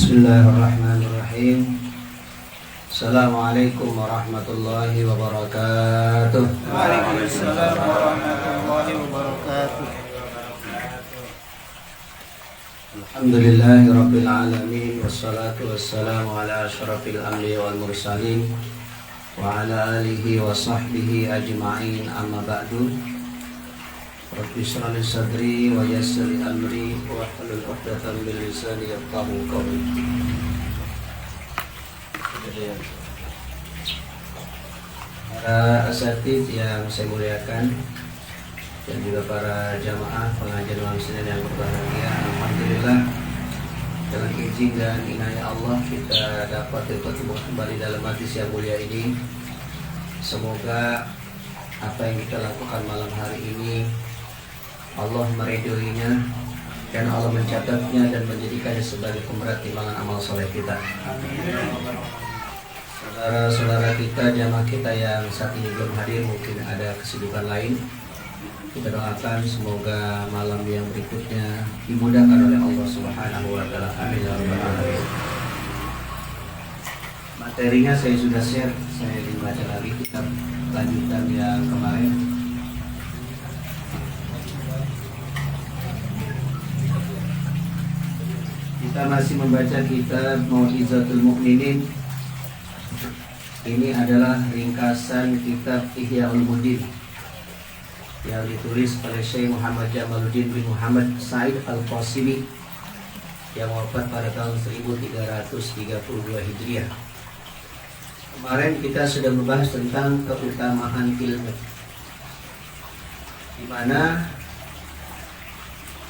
Bismillahirrahmanirrahim. Assalamualaikum warahmatullahi wabarakatuh. Waalaikumsalam warahmatullahi wabarakatuh. Alhamdulillahi rabbil alamin. Wassalatu wassalamu ala asyrafil anbiya wal mursalin wa ala alihi wa sahbihi ajma'in, amma ba'du. Rabbi shrah li sadri wa yassir li amri wa hlul 'uqdatam min lisani yafqahu qawli. Para asatidz yang saya muliakan dan juga para jamaah pengajian malam Senin yang berbahagia, alhamdulillah dengan izin dan inayah Allah kita dapat bertemu kembali dalam majlis yang mulia ini. Semoga apa yang kita lakukan malam hari ini Allah meridhoinya dan Allah mencatatnya dan menjadikannya sebagai pemberat timbangan amal soleh kita. Saudara-saudara kita, jamaah kita yang saat ini belum hadir, mungkin ada kesibukan lain. Kita doakan semoga malam yang berikutnya dimudahkan oleh Allah Subhanahu wa taala. Amin ya rabbal alamin. Materinya saya sudah share, saya dibaca lagi kitab lanjutan yang kemarin. Kita masih membaca kitab Mau'izatul Mu'minin. Ini adalah ringkasan kitab Ihya Ulumuddin yang ditulis oleh Syekh Muhammad Jamaluddin bin Muhammad Said Al-Qasimi yang wafat pada tahun 1332 Hijriah. Kemarin kita sudah membahas tentang keutamaan ilmu, di mana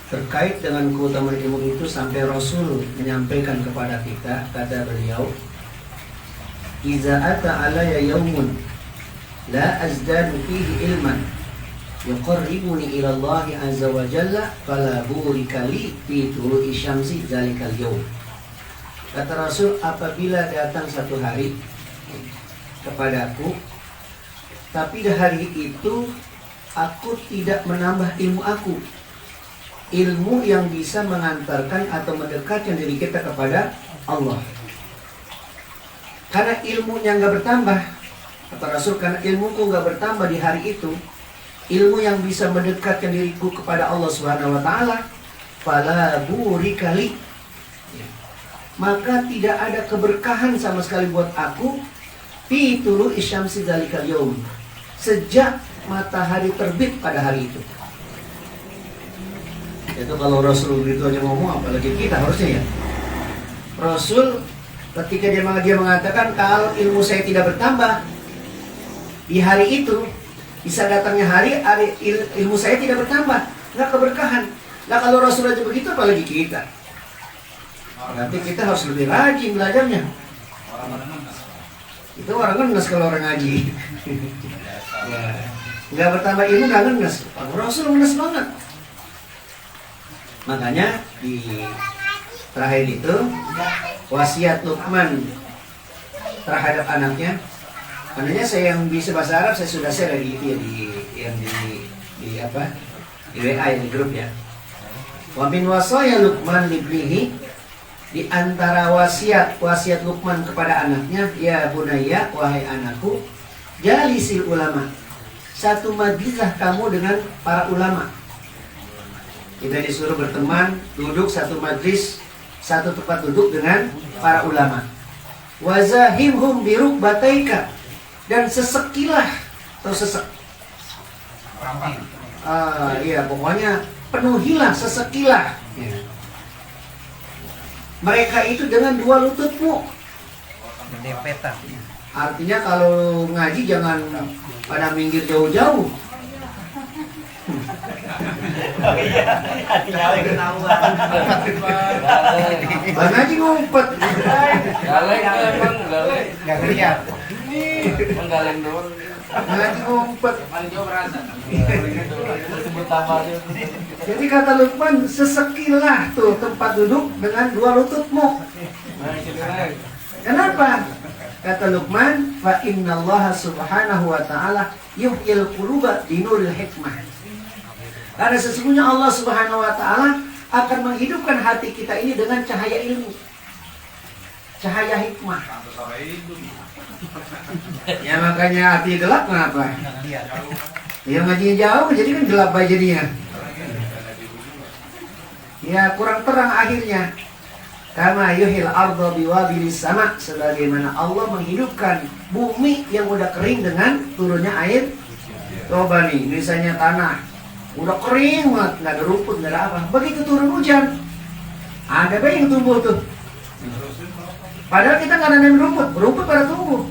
terkait dengan keutamaan ilmu itu sampai Rasul menyampaikan kepada kita, kata beliau, "Iza ata alaya yaumun la azdadu fihi ilman yuqarribuni ila Allah azza wa jalla fala burika li fi tulu'i syamsi zalikal yaum." Kata Rasul, apabila datang satu hari kepadaku, tapi di hari itu aku tidak menambah ilmu aku, ilmu yang bisa mengantarkan atau mendekatkan diri kita kepada Allah. Karena ilmunya nggak bertambah, kata Rasul, karena ilmuku nggak bertambah di hari itu, ilmu yang bisa mendekatkan diriku kepada Allah Subhanahu wa taala, fala burikali, maka tidak ada keberkahan sama sekali buat aku fi tulu'i syamsi dzalikal yaum, sejak matahari terbit pada hari itu. Itu kalau Rasul itu aja ngomong, apalagi kita harusnya ya. Rasul ketika dia mengatakan, kalau ilmu saya tidak bertambah di hari itu, bisa datangnya hari ilmu saya tidak bertambah, nggak keberkahan. Nah kalau Rasul aja begitu, apalagi kita. Berarti kita harus lebih rajin belajarnya. Itu orang ngenes kalau orang ngaji. Ya. Nggak bertambah ilmu, nggak ngenes. Rasul ngenes banget. Makanya di terakhir itu wasiat Luqman terhadap anaknya. Makanya saya yang bisa bahasa Arab saya sudah share di itu ya, di apa? Di WA, di grup ya. Wa min wasaya Luqman libnihi, di antara wasiat Luqman kepada anaknya, ya bunayya, wahai anakku, jalisil ulama, satu majlislah kamu dengan para ulama. Kita disuruh berteman, duduk satu majlis, satu tempat duduk dengan para ulama. Wazahimhum birukbataika, dan sesekilah atau sesek. Iya, pokoknya penuhilah sesekilah. Ya. Mereka itu dengan dua lututmu. Artinya kalau ngaji jangan pada minggir jauh-jauh. Bang Haji ngumpet. Galeng emang galeng. Gak lihat. Emang galeng doang. Bang Haji ngumpet. Paling jauh berasa. Sebut tambah dia. Jadi kata Luqman, sesekilah tuh tempat duduk dengan dua lututmu. Kenapa? Kata Luqman, fa innallaha subhanahu wa ta'ala yuhyil quluba binuril hikmah. Karena sesungguhnya Allah Subhanahu wa taala akan menghidupkan hati kita ini dengan cahaya ilmu. cahaya hikmah. Ya makanya hati gelap kenapa? Ya ngajinya jauh jadi kan gelap aja jadinya. Ya kurang terang akhirnya. Kama yuhil arda biwabilis sama, sebagaimana Allah menghidupkan bumi yang udah kering dengan turunnya air. Coba nih, misalnya tanah udah kering banget, nggak ada rumput, nggak ada apa. Begitu turun hujan, ada apa yang tumbuh tuh? Padahal kita nggak nanam rumput, rumput pada tumbuh.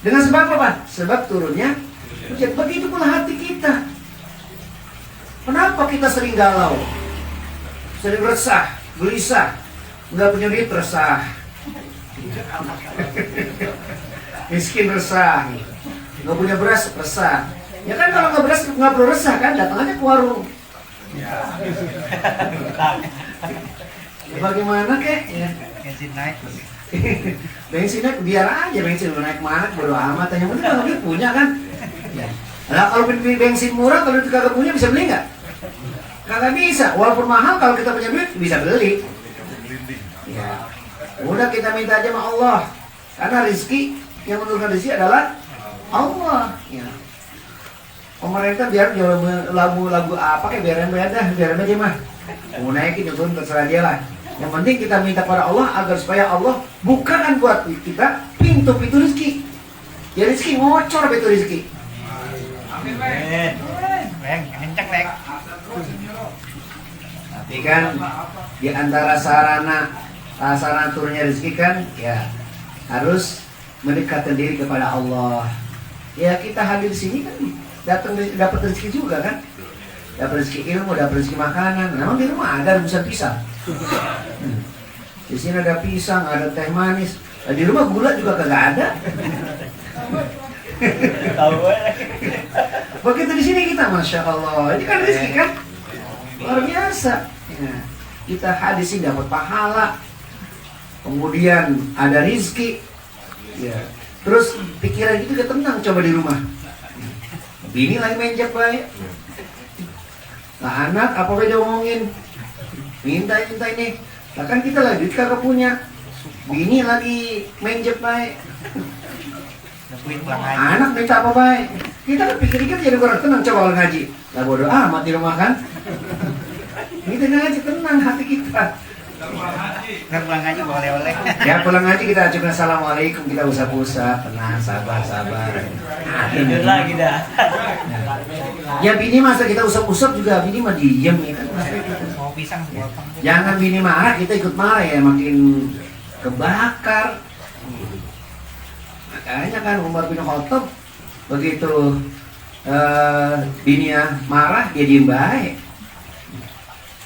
Dengan sebab apa? Sebab turunnya hujan. Begitu pula hati kita. Kenapa kita sering galau, sering resah, gelisah, nggak punya duit resah, miskin resah, nggak punya beras resah. Ya kan kalau nggak beras nggak perlu resah kan, datang aja ke warung. Ya, bagaimana kek? Ya. Bensin naik. Bensin naik biar aja, bensin naik mana bodo amat. Yang penting kalau dia punya kan. Ya. Nah, kalau beli bensin murah kalau kita kagak punya bisa beli nggak? Kagak bisa. Walaupun mahal kalau kita punya duit bisa beli. Ya. Udah kita minta aja sama Allah. Karena rezeki yang menurunkan rezeki adalah Allah. Ya. Pemerintah biar jual lagu apa kayak biarin aja mah. Mau naikin itu terserah dia lah. Yang penting kita minta pada Allah agar supaya Allah bukakan buat kita pintu-pintu rezeki. Ya rezeki ngocor pintu rezeki. Amin. Kenceng, Lek. Tapi kan di antara sarana turunnya rezeki kan ya harus mendekatkan diri kepada Allah. Ya kita hadir di sini kan dapat rezeki juga kan. Dapat rezeki ilmu, dapat rezeki makanan. Memang di rumah ada rebusan pisang. Di sini ada pisang, ada teh manis. Nah, di rumah gula juga kagak ada. Tahu Begitu di sini kita, masya Allah. Ini kan rezeki kan luar biasa. Ya, kita hadir sini dapat pahala. Kemudian ada rezeki. Ya. Terus pikiran itu udah tenang coba di rumah. Bini lagi main jak baik. Nah anak apa aja omongin, minta ini. Nah kan kita lagi kagak punya. Bini lagi main jak baik. Anak minta apa baik. Kita kan pikir-pikir jadi kurang tenang coba kalau ngaji. Lah bodoh amat di rumah kan. Kita ngaji tenang hati kita. Nggak pulang ngaji boleh oleh. Ya pulang ngaji kita ajukan assalamualaikum, kita usap-usap, tenang, sabar. Tidur lagi dah. Ya bini masa kita usap-usap juga bini mah diem ya kan. Mau pisang sepotong. Jangan bini marah kita ikut marah ya makin kebakar. Makanya kan Umar bin Khattab begitu bininya marah dia diem baik.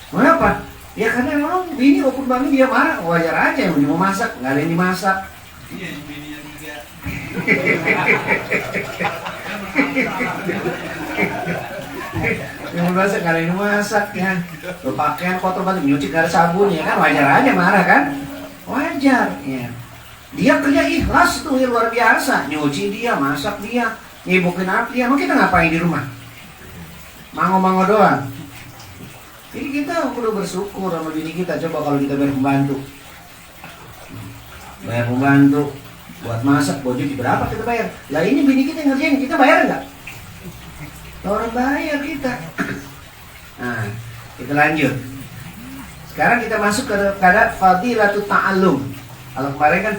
Kenapa? Ya karena memang bini walaupun bangun dia marah, wajar aja yang mau masak, nggak ada yang dimasak. Iya, bininya 3. Yang mau masak nggak ada yang masak ya. Lo pakaian kotor banget, nyuci nggak ada sabun ya kan, wajar aja marah kan? Wajar ya. Dia kerja ikhlas tuh ya, luar biasa, nyuci dia, masak dia, nyibukin apa dia. Emang kita ngapain di rumah? Mango-mango doang. Jadi kita perlu bersyukur sama bini kita. Coba kalau kita bayar pembantu, buat masak, buat cuci, berapa kita bayar? Lah ini bini kita yang ngerjain, kita bayar nggak? Orang bayar kita. Nah, kita lanjut. Sekarang kita masuk ke fadilatul ta'allum. Kalau kemarin kan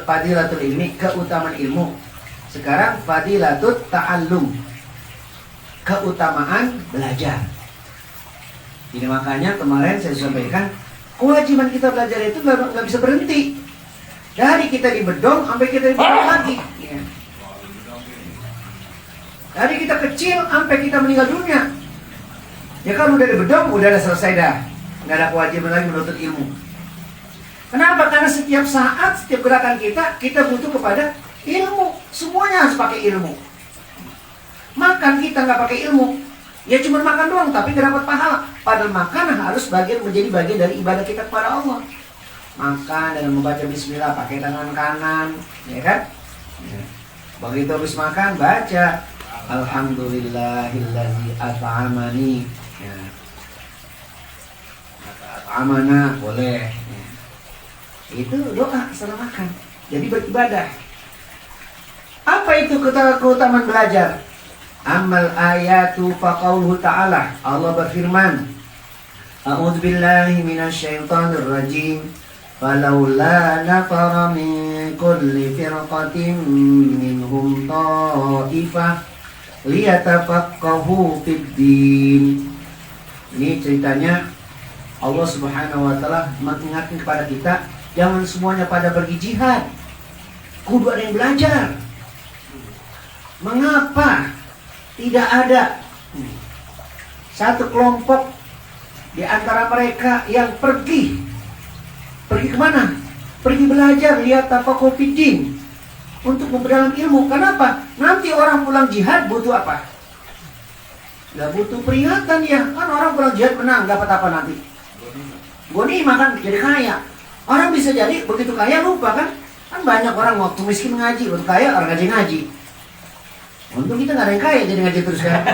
fadilatul ilmi, keutamaan ilmu. Sekarang fadilatul ta'allum, keutamaan belajar. Jadi makanya kemarin saya sampaikan kewajiban kita belajar itu nggak bisa berhenti. Dari kita di bedong sampai kita di bedong lagi. Ya. Dari kita kecil sampai kita meninggal dunia. Ya kan udah di bedong udah selesai dah. Nggak ada kewajiban lagi menuntut ilmu. Kenapa? Karena setiap saat, setiap gerakan kita butuh kepada ilmu. Semuanya harus pakai ilmu. Makan kita nggak pakai ilmu. Ya cuma makan doang tapi gak dapat pahala. Padahal makan harus menjadi bagian dari ibadah kita kepada Allah. Makan dengan membaca bismillah pakai tangan kanan, ya kan? Ya. Begitu habis makan baca alhamdulillahillazi at'amani. Ya. At'amana boleh. Ya. Itu doa setelah makan. Jadi beribadah. Apa itu keutamaan belajar? Amal ayatu faqauluhu ta'ala. Allah berfirman, A'udzubillahi minasyaitonir rajim. Falaula nafara min kulli firqatin minhum ta'ifah liyatafaqahu fid din. Ini ceritanya Allah Subhanahu wa taala mengingatkan kepada kita, jangan semuanya pada pergi jihad. Kudu ada yang belajar. Mengapa tidak ada satu kelompok di antara mereka yang pergi kemana? Pergi belajar, lihat tafaqahu fid din, untuk memperdalam ilmu. Kenapa? Nanti orang pulang jihad butuh apa? Gak butuh peringatan ya. Kan orang pulang jihad menang, dapat apa nanti? Gonimah kan, jadi kaya. Orang bisa jadi begitu kaya lupa kan? Kan banyak orang waktu miskin ngaji, waktu kaya orang ngaji. Untung kita gak ada yang kaya jadi ngaji terus kan.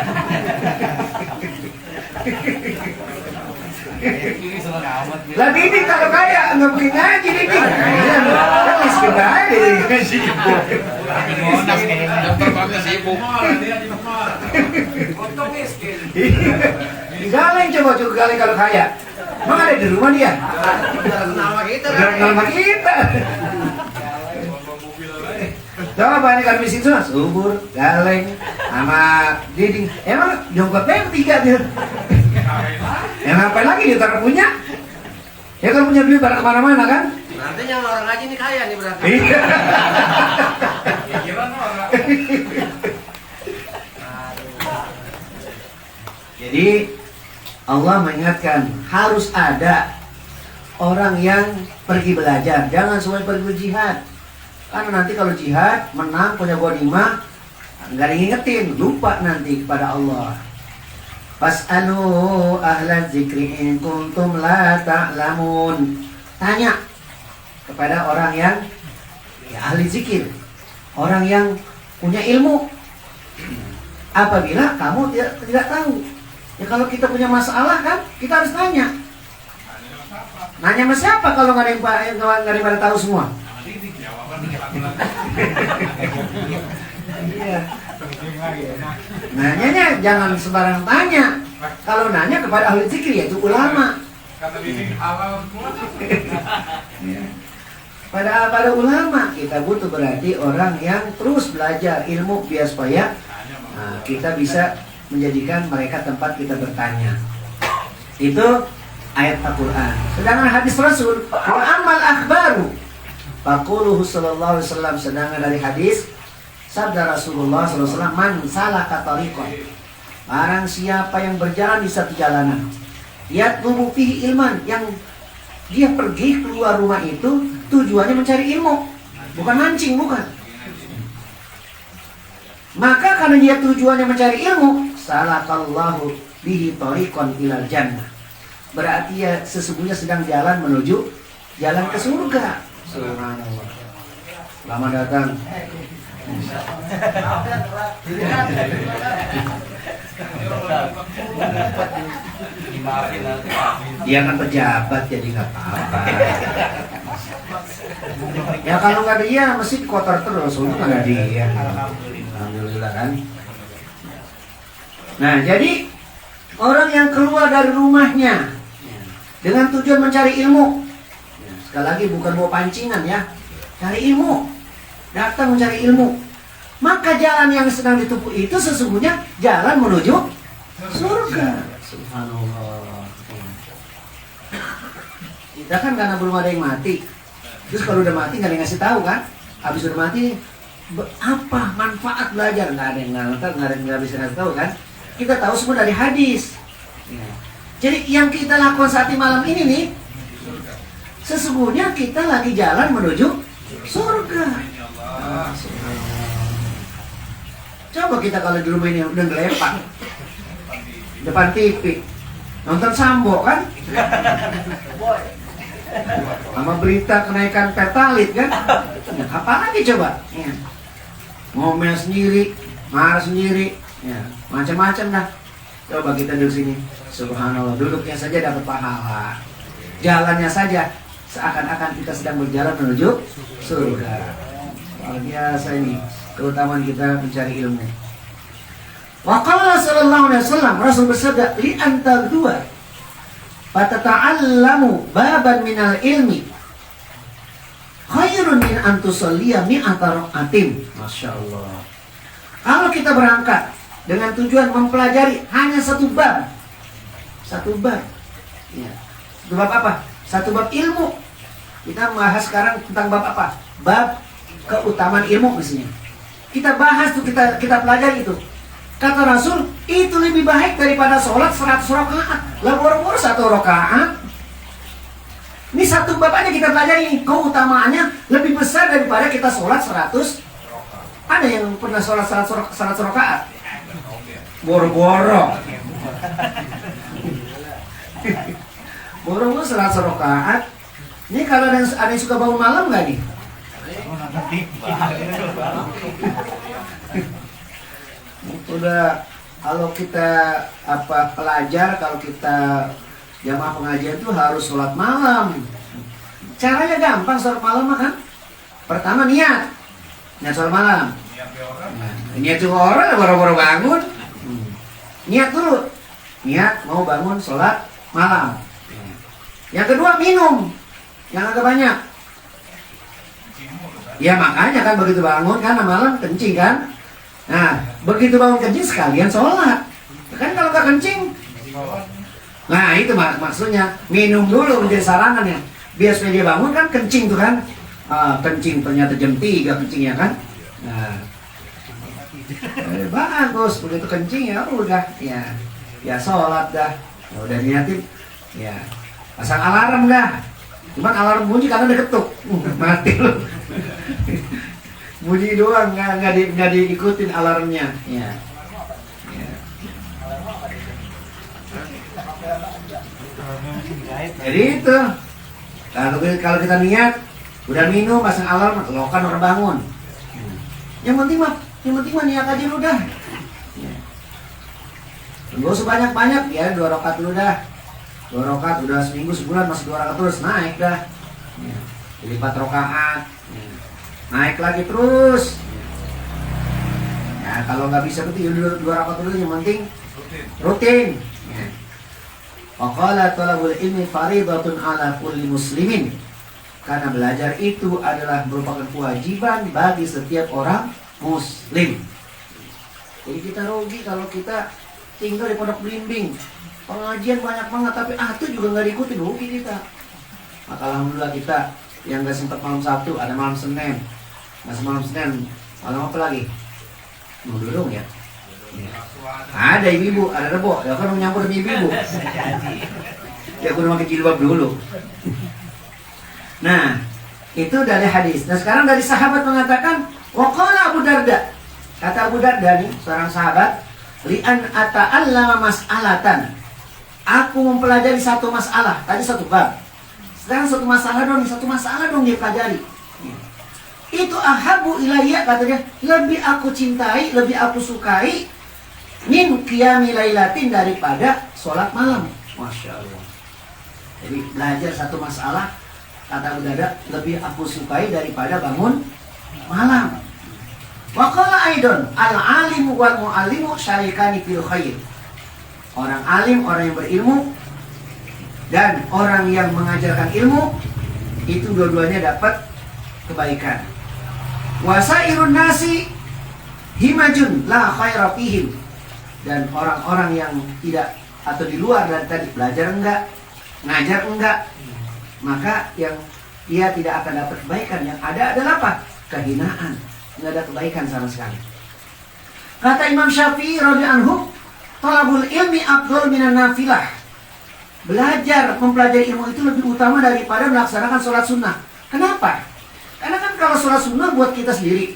Lah Didi kalau kaya nggak mungkin ngaji Didi. Kan miskin aja jadi ngaji. Monas kayaknya. Dokter banget sibuk. Dia di rumah. Untuk miskin. Galeng coba galeng kalau kaya. Emang ada di rumah dia? Nama kita. Nama kita. Coba ini kalau miskin semua subur, galeng, sama Didi. Emang jongkotnya yang tiga dia. Yang apa lagi dia tak punya? Ya kalau punya duit pada kemana-mana kan? Nanti yang orang ngaji ini kaya nih berarti. Iya. Jadi Allah mengingatkan harus ada orang yang pergi belajar, jangan semuanya pergi berjihad. Karena nanti kalau jihad menang punya ghanimah, nggak ada yang ngingetin, lupa nanti kepada Allah. Fas'alu ahla dzikri in kuntum la ta'lamun. Tanya kepada orang yang ahli zikir, orang yang punya ilmu. Apabila kamu tidak tahu. Ya kalau kita punya masalah kan, kita harus tanya. Nanya sama siapa kalau nggak ada yang pada tahu semua? Iya. Nanyanya jangan sembarang tanya. Kalau nanya kepada ahli zikir yaitu ulama. Kata Didi halal semua. Pada ulama kita butuh berarti orang yang terus belajar ilmu biar supaya kita bisa menjadikan mereka tempat kita bertanya. Itu ayat Al-Quran. Sedangkan hadis Rasul, wa amal akhbaru faquluhu sallallahu alaihi wasallam. Sedangkan dari hadis sabda Rasulullah sallallahu alaihi wasallam, man salaka tariqan, barang siapa yang berjalan di satu jalanan, yatlubu fihi ilman, yang dia pergi keluar rumah itu tujuannya mencari ilmu, bukan mancing, bukan. Maka karena dia tujuannya mencari ilmu, salakallahu bihi tariqan ilal jannah. Berarti ya sesungguhnya sedang jalan menuju jalan ke surga. Subhanallah. Selamat datang. Dimaafin nanti. Dia kan pejabat jadi nggak apa-apa. Ya kalau nggak dia mesti kotor terus. Untuk nggak ada dia. Alhamdulillah kan. Nah jadi orang yang keluar dari rumahnya dengan tujuan mencari ilmu. Sekali lagi bukan bawa pancingan ya, cari ilmu, datang mencari ilmu. Maka jalan yang sedang ditempuh itu sesungguhnya jalan menuju surga. Subhanallah. Kita kan karena belum ada yang mati. Terus kalau udah mati nggak ada yang ngasih tahu kan? Habis udah mati apa manfaat belajar? Nggak ada yang nggak bisa ngasih tahu kan? Kita tahu semua dari hadis. Jadi yang kita lakukan saat ini malam ini nih, sesungguhnya kita lagi jalan menuju surga. Coba kita kalau di rumah ini udah ngelepak depan TV, nonton Sambo kan, sama berita kenaikan pertalit kan, apa lagi coba? Ya. Ngomel sendiri, marah sendiri, ya. Macam-macam dah. Coba kita duduk sini, subhanallah, duduknya saja dapat pahala, jalannya saja seakan-akan kita sedang berjalan menuju surga. Luar biasa ini keutamaan kita mencari ilmu. Wa qala sallallahu alaihi wasallam, Rasul bersabda, li antal dua fatata'allamu baban minal ilmi khairun min an tusalliya mi'ata rak'atin. Masya Allah. Kalau kita berangkat dengan tujuan mempelajari hanya satu bab, ya. Satu bab apa? Satu bab ilmu. Kita bahas sekarang tentang bab apa? Bab keutamaan ilmu misalnya. Kita bahas tuh, kita pelajari itu. Kata Rasul, itu lebih baik daripada sholat 100 rakaat. Lah boro-boro 1 rakaat. Ini satu bab aja kita pelajari, keutamaannya lebih besar daripada kita sholat 100. Ada yang pernah sholat 100 rakaat? Boro-boro. Boro-boro 100 rakaat. Ini kalau ada yang suka bangun malam nggak nih? Udah, kalau kita pelajar, kalau kita jamaah pengajian itu harus sholat malam. Caranya gampang sholat malam kan? Pertama niat sholat malam. Niat juga orang baru-baru bangun. Niat dulu, niat mau bangun sholat malam. Yang kedua minum, yang agak banyak. Ya makanya kan begitu bangun kan malam kencing kan. Nah begitu bangun kencing sekalian sholat. Kan kalau nggak kencing, nah itu maksudnya minum dulu menjadi sarangannya. Biar supaya dia bangun kan kencing tuh kan. Kencing ternyata jam 3 kencingnya kan. Nah bagus, begitu kencing ya udah ya sholat dah. Ya udah niatin ya pasang alarm dah. Cuman alarm bunyi karena udah ketuk, mati lu. Bunyi doang, nggak diikutin alarmnya. Ya. Jadi itu, kalau kita niat, udah minum, pasang alarm, lo kan orang bangun. Yang penting mah niat aja lu dah. Gak usah banyak-banyak ya, 2 rakaat dulu dah. 2 rakaat udah seminggu sebulan masih 2 rakaat terus naik dah. Jadi 4 rakaat. Naik lagi terus. Ya kalau nggak bisa berarti 2 rakaat dulu, yang penting rutin. Waqala talabul ilmi faridatun ala kulli muslimin. Karena belajar itu adalah merupakan kewajiban bagi setiap orang muslim. Jadi kita rugi kalau kita tinggal di pondok blimbing. Pengajian banyak banget tapi itu juga nggak diikutin, rugi kita. Maka alhamdulillah kita yang nggak sempat malam Sabtu ada malam Senin. Masih malam Senin, malam apa lagi? Mau dulu ya? Ada ibu-ibu, ada Rebo, ya kan menyambut demi ibu-ibu. Ya aku pakai jilbab dulu. Nah, itu dari hadis. Nah sekarang dari sahabat mengatakan, waqala Abu Darda. Kata Abu Darda nih, seorang sahabat, li'an ata'allama mas'alatan. Aku mempelajari satu masalah, tadi satu bab. Sekarang satu masalah dong dia pelajari. Itu ahabu ilayya, katanya, lebih aku cintai, lebih aku sukai min qiyami lailatin, daripada sholat malam. Masya Allah. Jadi belajar satu masalah, kata Abu Darda, lebih aku sukai daripada bangun malam. Wa qala aidon al-alimu wal mu'allimu syarikani fil khair. Orang alim, orang yang berilmu, dan orang yang mengajarkan ilmu, itu dua-duanya dapat kebaikan. Wasairun nasi himajun la khaira fihim. Dan orang-orang yang tidak atau di luar dari tadi, belajar enggak, ngajar enggak, maka yang dia tidak akan dapat kebaikan. Yang ada adalah apa? Kehinaan. Enggak ada kebaikan sama sekali. Kata Imam Syafi'i radhiyallahu anhu, talabul ilmi afdal minan nafilah. Belajar, mempelajari ilmu itu lebih utama daripada melaksanakan sholat sunnah. Kenapa? Karena kan kalau sholat sunnah buat kita sendiri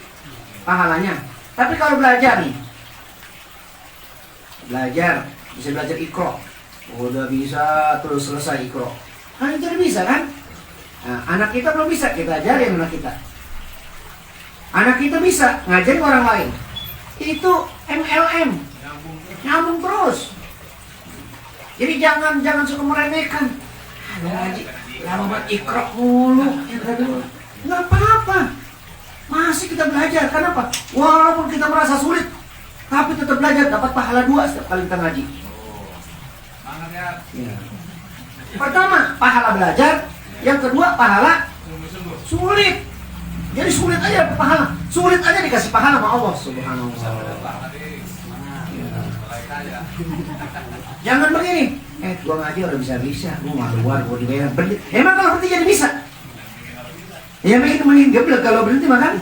pahalanya. Tapi kalau belajar nih, bisa belajar Iqra, udah bisa terus selesai Iqra. Kan itu udah bisa kan? Nah, anak kita belum bisa, kita ajarin anak kita. Anak kita bisa ngajarin orang lain. Itu MLM, nyambung terus. Jadi jangan suka meremehkan. Ngaji, lama banget ikrok mulu. Nggak apa-apa. Masih kita belajar. Kenapa? Walaupun kita merasa sulit, tapi tetap belajar, dapat pahala 2 setiap kali kita ngaji. Semangat ya. Ya. Pertama, pahala belajar. Yang kedua, pahala Sungguh-sungguh. sulit. Jadi sulit aja dapat pahala. Sulit aja dikasih pahala sama Allah Subhanahu wa taala. Mulai kaya. Jangan begini. Gua ngaji udah bisa-bisa, gua mah luar, gua dibayar berhenti. Emang kalau berhenti jadi bisa? Ya makin geblek kalau berhenti makan.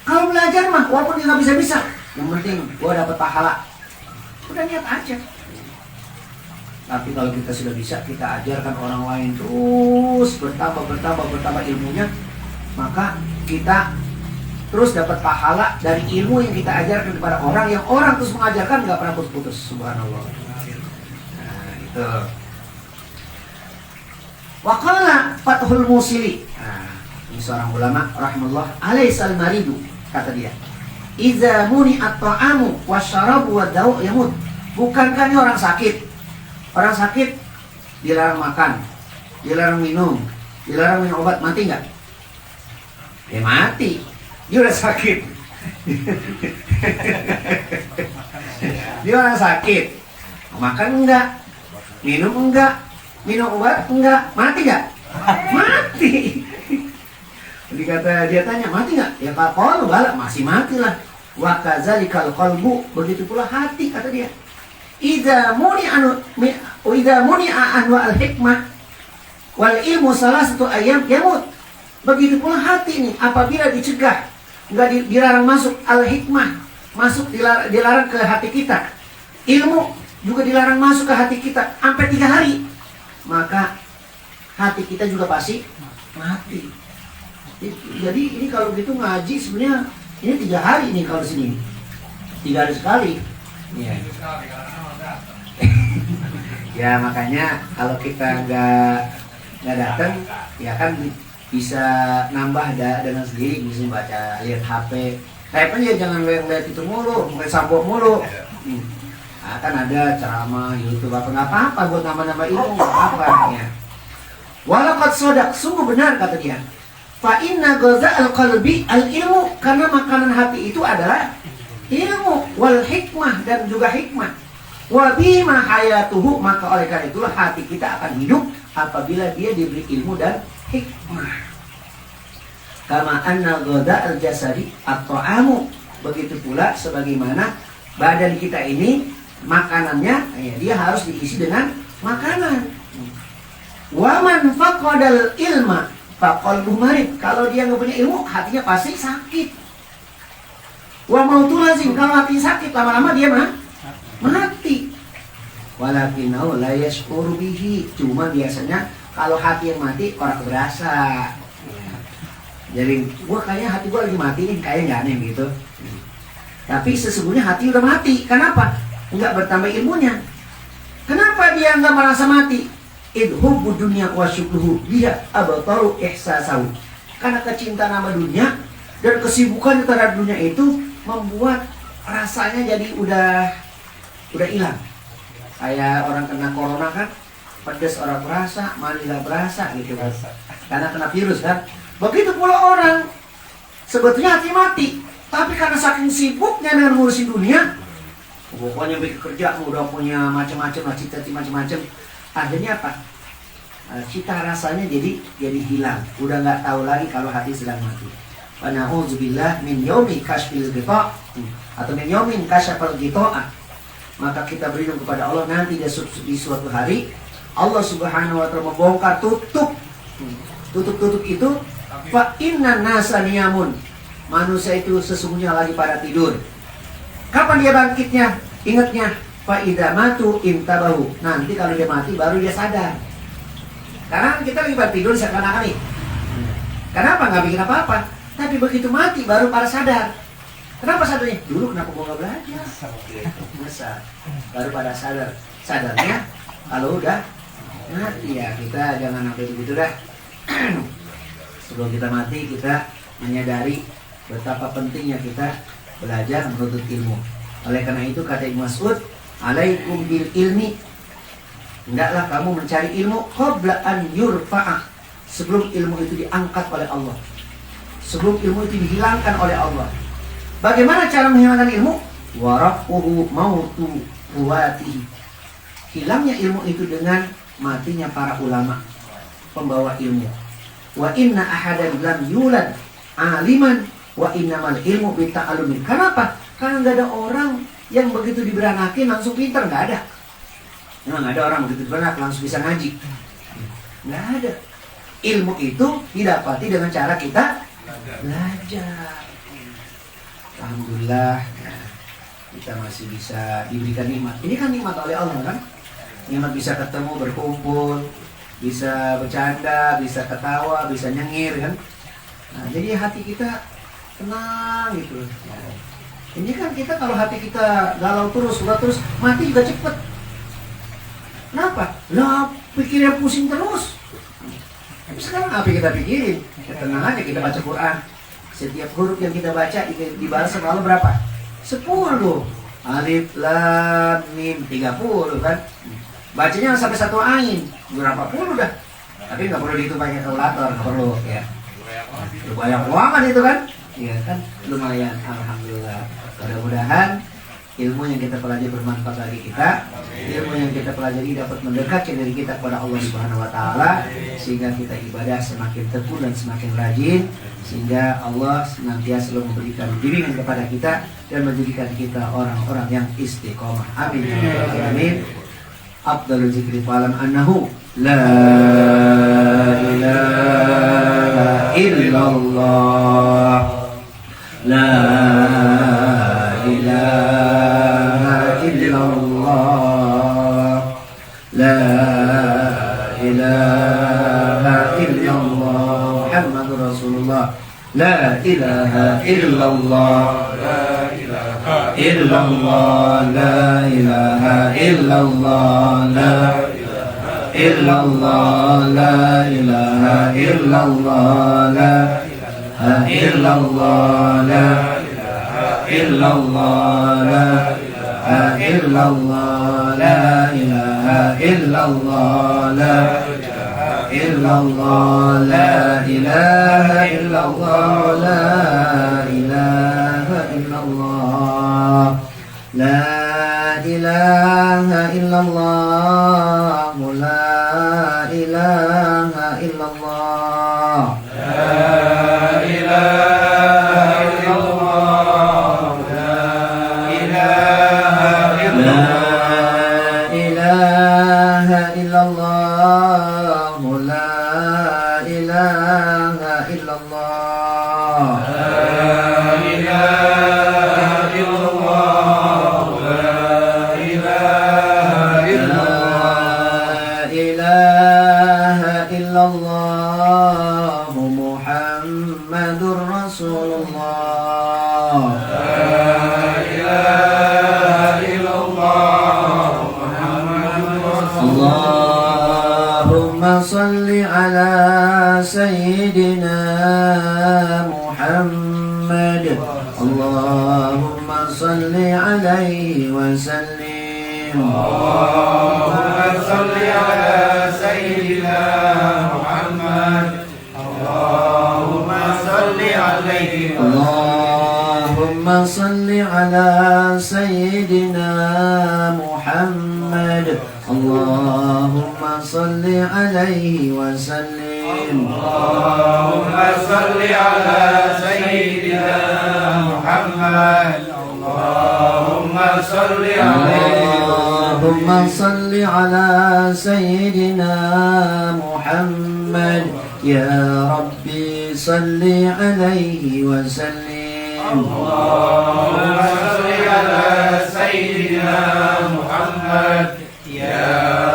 Kalau belajar mah, walaupun dia nggak bisa-bisa, yang penting gua dapat pahala. Udah niat aja. Tapi kalau kita sudah bisa, kita ajarkan orang lain terus bertambah ilmunya, maka kita terus dapat pahala dari ilmu yang kita ajarkan kepada orang, yang orang terus mengajarkan nggak pernah putus-putus. Subhanallah. Nah, itu. Waqala Fathul Musili. Nah, ini seorang ulama rahimahullah alaisal maridu, kata dia. Iza muni at-ta'amu wasyarabu wad-dawu yamut. Bukankah ini orang sakit? Orang sakit dilarang makan, dilarang minum obat, mati nggak? Ya mati. Dia udah sakit. Dia orang sakit. Makan enggak? Minum obat enggak? Mati nggak? Mati. Dia tanya, mati nggak? Ya kalau balak masih mati lah. Wa kadzalikal qalbu, begitu pula hati, kata dia. Idza muni'a anwa al-hikmah wal ilmu salasatu ayyam yamut. Begitu pula hati ini, apabila dicegah, enggak dilarang masuk al-hikmah, masuk dilarang ke hati kita. Ilmu juga dilarang masuk ke hati kita sampai 3 hari. Maka hati kita juga pasti mati. Jadi ini kalau gitu ngaji sebenarnya ini 3 hari ini kalau sini. 3 hari sekali. Ya. Ya makanya kalau kita nggak datang, ya kan bisa nambah dengan sendiri, bisa baca, lihat HP. Tapi ya jangan lihat itu mulu, mungkin sambok mulu. Nah, kan ada ceramah, YouTube nggak apa-apa buat nambah-nambah ilmu, apa ya. Walaqad shadaq, sungguh benar kata dia. Fa inna ghaza'al qalbi al-ilmu, karena makanan hati itu adalah ilmu, wal hikmah, dan juga hikmah. Wa bima hayatuhu, maka oleh karena itulah hati kita akan hidup apabila dia diberi ilmu dan hikmah. Kama anna ghada'al jasadi at-ta'amu, begitu pula sebagaimana badan kita ini makanannya, ya, dia harus diisi dengan makanan. Wa man faqadal ilma faqalbuhu marid, kalau dia nggak punya ilmu, hatinya pasti sakit. Wa mautu lazim, kalau hati sakit lama-lama dia mati. Walakinau la yashkuru bihi, cuma biasanya kalau hati yang mati orang berasa. Jadi gua kayaknya hati gua lagi mati nih, kayaknya aneh gitu. Tapi sesungguhnya hati udah mati. Kenapa? Enggak bertambah ilmunya. Kenapa dia enggak merasa mati? Idhubbu dunya wa syukruhu dia abtaru ihsasahu. Karena kecintaan sama dunia dan kesibukan terhadap dunia itu membuat rasanya jadi udah hilang. Kayak orang kena corona kan, pedas orang berasa, manilah berasa gitu kan. Karena kena virus kan. Begitu pula orang sebetulnya hati mati, tapi karena saking sibuknya dengan ngurusin dunia, pokoknya bikin kerja udah punya macam-macam, cita-cita macam-macam, akhirnya apa? Cita rasanya jadi hilang. Udah nggak tahu lagi kalau hati sedang mati. Wa na'udzubillah min yaumi kashfil ghita, atau min yaumin kashafal ghita. Maka kita berlindung kepada Allah nanti di suatu hari Allah Subhanahu wa taala membongkar tutup itu. Fa inna nasa niyamun, manusia itu sesungguhnya lagi pada tidur. Kapan dia bangkitnya? Ingatnya, fa idza matu intabahu, nanti kalau dia mati baru dia sadar. Karena kita lagi pada tidur seakan-akan nih. Kenapa nggak bikin apa-apa? Tapi begitu mati baru pada sadar. Kenapa sadarnya? Dulu kenapa gua nggak belajar? Masa baru pada sadarnya kalau udah mati. Ya kita jangan sampai begitu dah. Sebelum kita mati kita menyadari betapa pentingnya kita belajar menuntut ilmu. Oleh karena itu kata Ibnu Mas'ud, alaikum bil ilmi Hendaklah kamu mencari ilmu qabla an yurfa'a, sebelum ilmu itu diangkat oleh Allah, sebelum ilmu itu dihilangkan oleh Allah. Bagaimana cara menghilangkan ilmu? Warafuhu mautu ruwatihi, hilangnya ilmu itu dengan matinya para ulama, pembawa ilmu. Wa inna ahadan lam yulad aliman wa innamal ilmu bita'allumin. Kenapa? Karena nggak ada orang yang begitu diberanakin langsung pintar, nggak ada. Memang ada orang begitu beranak langsung bisa ngaji, nggak ada. Ilmu itu didapati dengan cara kita belajar. Alhamdulillah, ya, kita masih bisa diberikan nikmat. Ini kan nikmat oleh Allah kan? Nikmat bisa ketemu, berkumpul, bisa bercanda, bisa ketawa, bisa nyengir kan? Nah, jadi hati kita tenang gitu. Ya. Ini kan kita kalau hati kita galau terus, udah terus, mati juga cepet. Kenapa? Lah pikirnya pusing terus. Tapi sekarang apa yang kita pikirin? Ya, tenang aja, kita baca Quran. Setiap huruf yang kita baca dibalas sama Allah berapa? 10. Alif, lam, mim, 30 kan? Bacanya sampai 1 ain, berapa puluh dah. Tapi nggak perlu dihitung pakai kalkulator, nggak perlu ya. Lumayan uangan itu kan? Iya kan? Lumayan, alhamdulillah. Mudah-mudahan ilmu yang kita pelajari bermanfaat bagi kita, ilmu yang kita pelajari dapat mendekatkan diri kita kepada Allah Subhanahu wa taala, sehingga kita ibadah semakin tekun dan semakin rajin, sehingga Allah senantiasa selalu memberikan bimbingan kepada kita dan menjadikan kita orang-orang yang istiqomah. Amin ya rabbal alamin. Afdalul zikri fa'lam annahu la ilaha illallah, la ilaha illallah, la ilaha illallah, Muhammadur Rasulullah, la ilaha illallah, la ilaha illallah, la ilaha illallah, la illallah, la ilaha illallah, la ilaha illallah, la illallah, la ilaha illallah, la ilaha illallah, la ilaha illallah, la ilaha illallah, la ilaha illallah, la ilaha illallah, la ilaha illallah, la ilaha illallah, la ilaha illallah, la ilaha illallah, la ilaha illallah, la ilaha illallah, Muhammadur Rasulullah, la ilaha illallah, Allahumma salli ala sayyidina Muhammad, Allahumma salli alaihi wa sallim, Allahumma salli ala sayyidina Muhammad, Allahumma salli alaihi, Allahumma salli ala sayyidina Muhammad, Allahumma salli alaihi wa sallim, Allahumma salli ala sayyidina Muhammad, Allahumma salli alaihi, Allahumma salli ala sayyidina Muhammad, ya Rabbi salli alaihi wa sallim, Allahumma salli ala sayyidina Muhammad, ya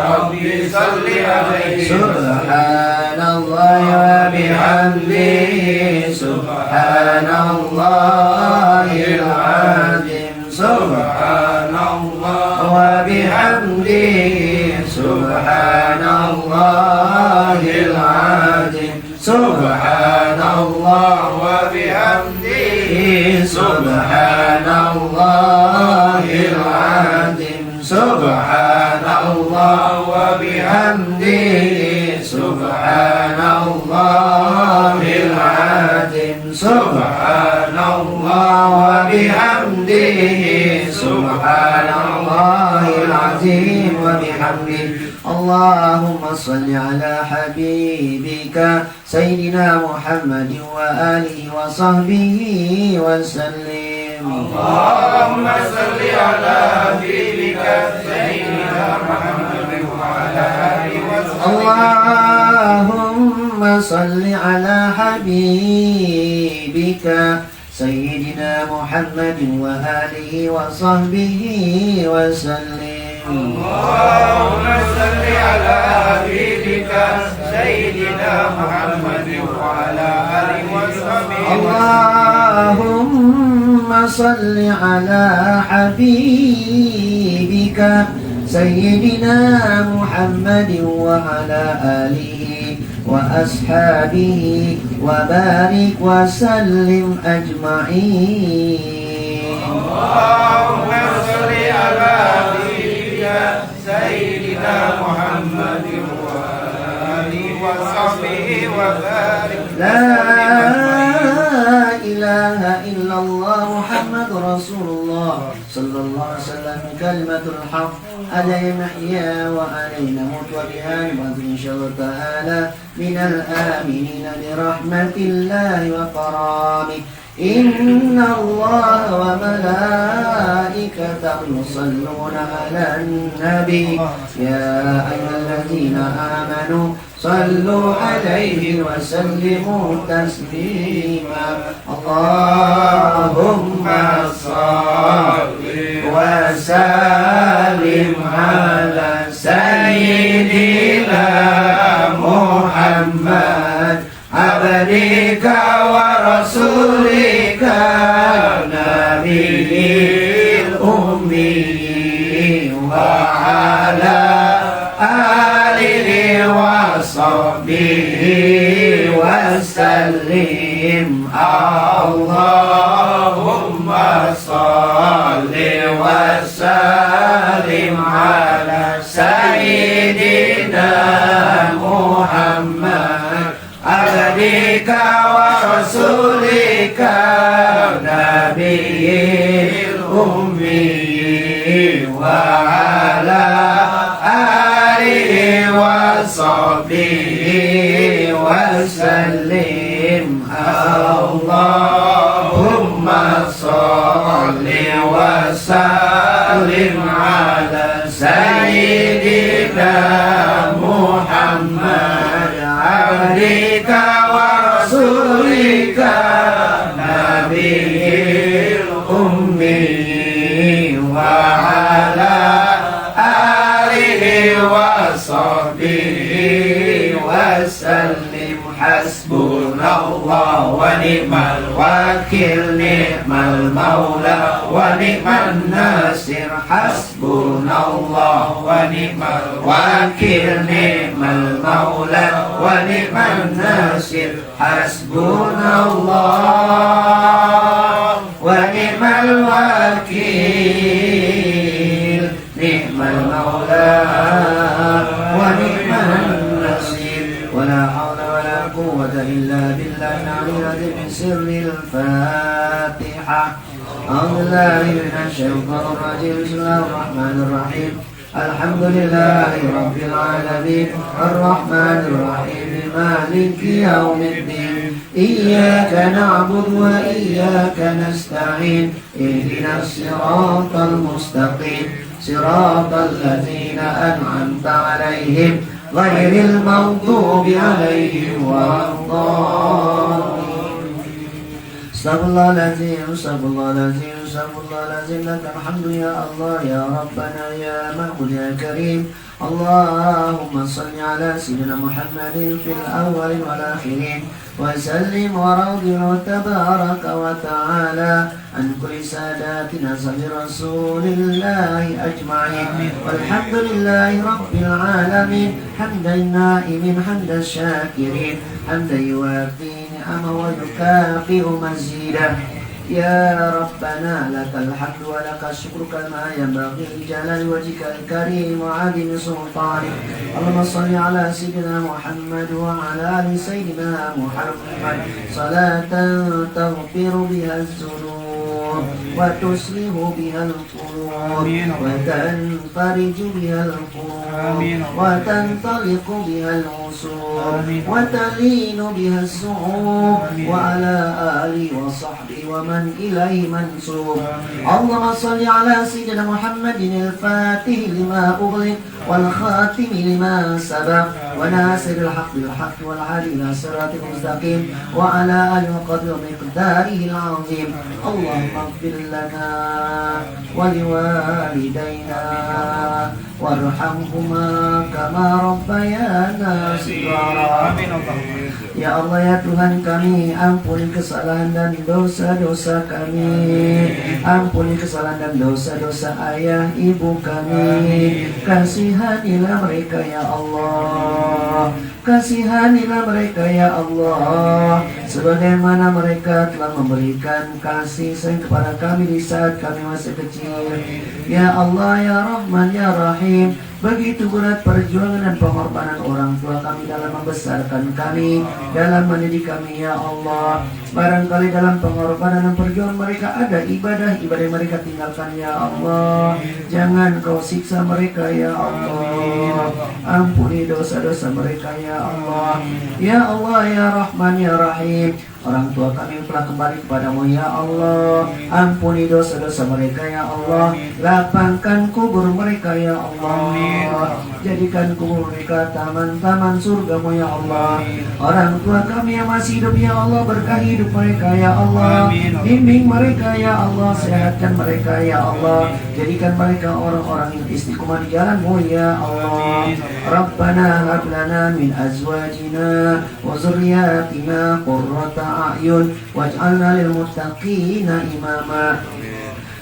Rabbi salli alaihi. Subhanallah wa bihamdihi, subhanallahil azim, subhanallah wa bihamdihi, subhanallahil azim, subhanallah wa bihamdihi, subhanallahil azim, subhanallah وبحمده سبحان الله العظيم سبحان الله وبحمده سبحان الله العظيم وبحمده اللهم صل على حبيبك سيدنا محمد وآله وصحبه وسلم اللهم صل على حبيبك سيدنا محمد وعلى آله وصحبه اللهم صل على حبيبك سيدنا محمد وآله وصحبه وسلم اللهم صل على حبيبك سيدنا محمد وعلى آله وصحبه اللهم صل على حبيبك سيدنا محمد وعلى آله وأصحابه وبارك وسلم أجمعين اللهم صل على حبيبك سيدنا محمد وعلى آله وصحبه وبارك لا إله إلا الله محمد رسول الله صلى الله عليه وسلم كلمة الحق عليه نحيا وعليه نموت وبها نموت إن شاء الله تعالى من الآمنين برحمة الله وكرامه إن الله وملائكته يصلون على النبي يا أيها الذين آمنوا صلوا عليه وسلموا تسليما اللهم صل وسلم على سيدنا محمد عبدك ورسولك نبي الأمي وعلى آله وصحبه وسلم اللهم صل وسلم على سيدنا محمد عبدك ورسولك نبي الأمي وعلى آله وصحبه وسلم اللهم صل وسلم على سيدنا محمد عبدك ورسولك نبي الأمي وعلى آله وصحبه وسلم حسبنا الله ونعم الوكيل نعم المولى ونعم الناصر حسبنا الله ونعم الوكيل نعم المولى ونعم الناصر حسبنا الله ونعم الوكيل نعم المولى ونعم النصير ولا حول ولا قوة إلا بالله العلي العظيم من سر الفاتحة أعوذ بالله من الشيطان الرجيم بسم الله الرحمن الرحيم الحمد لله رب العالمين الرحمن الرحيم مالك يوم الدين إياك نعبد وإياك نستعين اهدنا الصراط المستقيم صراط الذين أنعمت عليهم غير المغضوب عليهم ولا الضالين استغفر الله العظيم استغفر الله العظيم استغفر الله العظيم لك الحمد يا الله يا ربنا يا معبود يا كريم اللهم صل على سيدنا محمد في الأولين والآخرين وسلم ورضي تبارك وتعالى عن كل ساداتنا صلى رسول الله أجمعين والحمد لله رب العالمين حمدا النائمين حمد الشاكرين حمدا يوافي نعمه ويكافئ مزيدا يا ربنا لك الحمد ولك الشكر كما ينبغي لجلال وجهك الكريم وعظيم سلطانك. اللهم صل على سيدنا محمد وعلى آل سيدنا محمد صلاة تغفر بها الذنوب وتصلح بها القلوب وتنفرج بها القلوب وتنطلق بها العصور وتلين بها الصعوب وعلى آله وصحبه ومن إليه منسوب. اللهم صل على سيدنا محمد الفاتح لما أغلق والخاتم لما سبق وناصر الحق بالحق والهادي إلى صراط المستقيم وعلى آله وقدره ومقداره العظيم. اللهم اغفر لنا ولوالدينا وارحمهما كما ربيانا صغارا. Ya Allah ya Tuhan kami, ampuni kesalahan dan dosa-dosa kami, ampuni kesalahan dan dosa-dosa ayah ibu kami. Kasihanilah mereka ya Allah, kasihanilah mereka ya Allah, sebagaimana mereka telah memberikan kasih sayang kepada kami di saat kami masih kecil. Ya Allah ya Rahman ya Rahim, begitu berat perjuangan dan pengorbanan orang tua kami dalam membesarkan kami, dalam mendidik kami ya Allah. Barangkali dalam pengorbanan dan perjuangan mereka ada ibadah-ibadah yang mereka tinggalkan ya Allah. Jangan kau siksa mereka ya Allah, ampuni dosa-dosa mereka ya Allah. Ya Allah ya Rahman ya Rahim, orang tua kami telah kembali kepadamu ya Allah, ampuni dosa-dosa mereka ya Allah. Lapangkan kubur mereka ya Allah, jadikan kubur mereka taman-taman surgamu ya Allah. Orang tua kami yang masih hidup ya Allah, berkahi hidup mereka ya Allah, bimbing mereka ya Allah, sehatkan mereka ya Allah, jadikan mereka orang-orang yang istiqomah di jalanmu ya Allah. Rabbana hab lana min azwajina wa zurriyatina qurrata a'yun waj'alna lil muttaqina imama.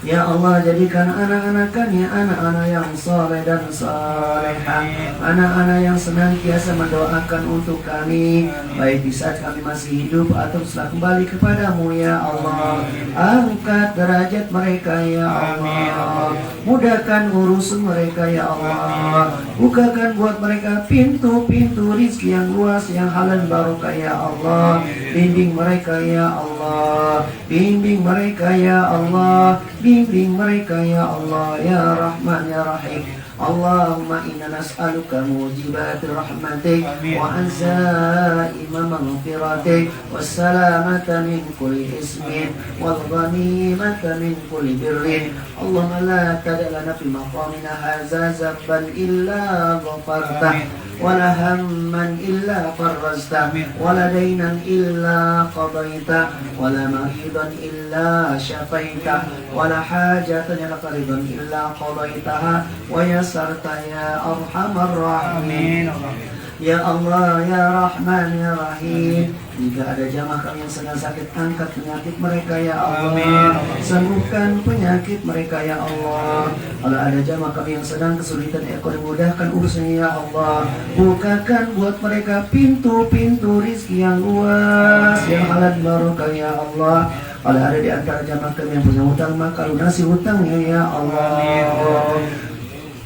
Ya Allah, jadikan anak-anak kami anak-anak yang saleh dan salehah, anak-anak yang senantiasa mendoakan untuk kami, baik di saat kami masih hidup atau setelah kembali kepadamu ya Allah. Angkat derajat mereka ya Allah, mudahkan urusan mereka ya Allah, bukakan buat mereka pintu-pintu rizki yang luas, yang halal barokah ya Allah. Bimbing mereka ya Allah, bimbing mereka ya Allah, bimbing mereka ya Allah ya Rahman ya Rahim. Allahumma inna nas'aluka mujibatir rahmatik wa azaima maghfiratik wassalamata min kulli ismin wal ghanimata min kulli birrin. Allahumma la tada' lana fi maqamina hadza zamban illa ghafartah ولا هما إلا فرجته ولا دينا إلا قضيته ولا مريضا إلا شفيته ولا حاجة لك رضا إلا قضيتها ويسرت يا أرحم الراحمين. Ya Allah, ya Rahman, ya Rahim, jika ada jamaah kami yang sedang sakit, angkat penyakit mereka ya Allah, sembuhkan penyakit mereka ya Allah. Kalau ada jamaah kami yang sedang kesulitan ekonomi, mudahkan urusannya ya Allah, bukakan buat mereka pintu-pintu rizki yang luas, yang halal barokah ya Allah. Kalau ada di antara jamaah kami yang punya hutang, maka lunasi hutangnya ya Allah.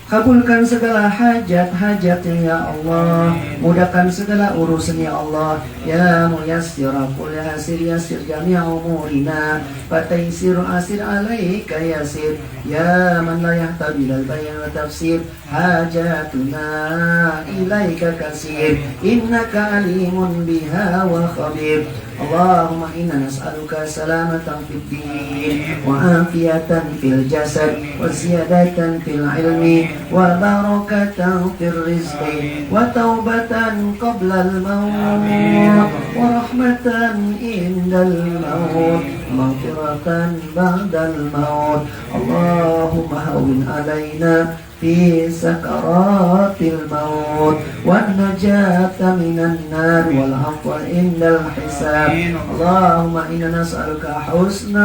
Kabulkan segala hajat-hajatnya ya Allah, mudahkan segala urusan ya Allah. Ya muyassira kulli asir yassir jami'a umurina, fataysir asir alaika yasir. Ya man la yahtabi lal bayan wa tafsir, hajatuna ilaika kasir, innaka alimun biha wa khabir. Allahumma inna nas'aluka salamatan fid din wa afiyatan fil jasad wa ziyadatan fil ilmi wa barakatan fil rizqi wa taubatan qabla al maut wa rahmatan indal maut maghfiratan ba'dal maut. Allahumma hawwin alaina في سكرات الموت والنجاة من النار والعفو عند الحساب. اللهم إنا نسألك حسن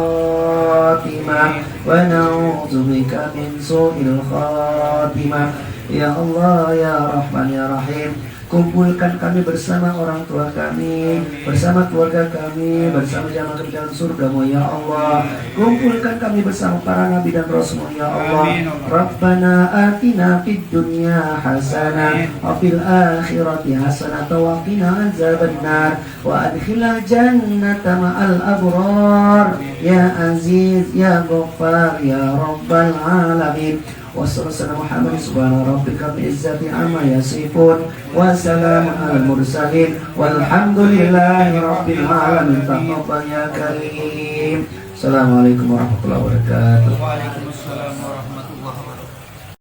الخاتمة ونعوذ بك من سوء الخاتمة. Ya Allah, ya Rahman, ya Rahim, Kumpulkan kami bersama orang tua kami, bersama keluarga kami, bersama jamaah kami dalam surga-Mu ya Allah. Kumpulkan kami bersama para nabi dan rasul-Mu ya Allah. Rabbana atina fid dunya hasanah wa fil akhirati hasanah wa qina azabannar wa adkhilna jannata ma'al abrar ya aziz ya ghaffar ya rabbal alamin. Wassalamualaikum Muhammad subhanahu rabbika bil izzati amma yasifun wa salamun alal mursalin walhamdulillahi rabbil alamin. Taqabbal ya karim. Assalamualaikum warahmatullahi wabarakatuh.